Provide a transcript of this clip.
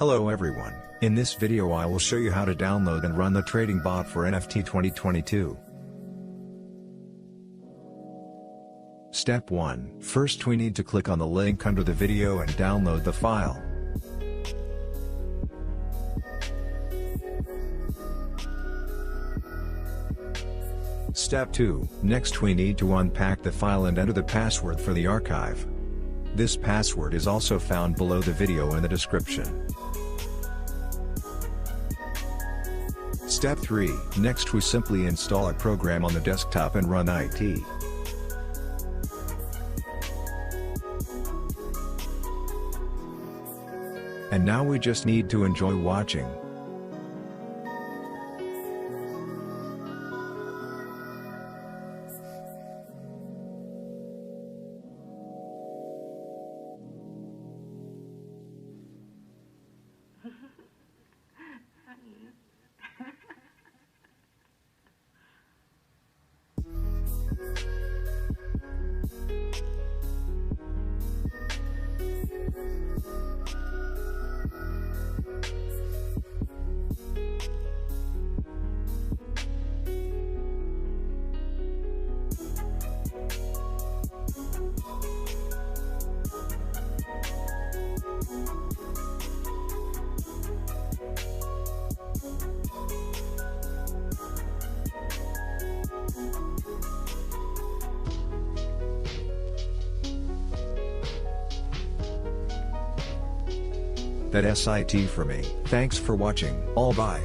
Hello everyone, in this video I will show you how to download and run the trading bot for NFT 2022. Step 1. First we need to click on the link under the video and download the file. Step 2. Next we need to unpack the file and enter the password for the archive. This password is also found below the video in the description. Step 3. Next we simply install a program on the desktop and run it. And now we just need to enjoy watching. That's it for me. Thanks for watching. All bye.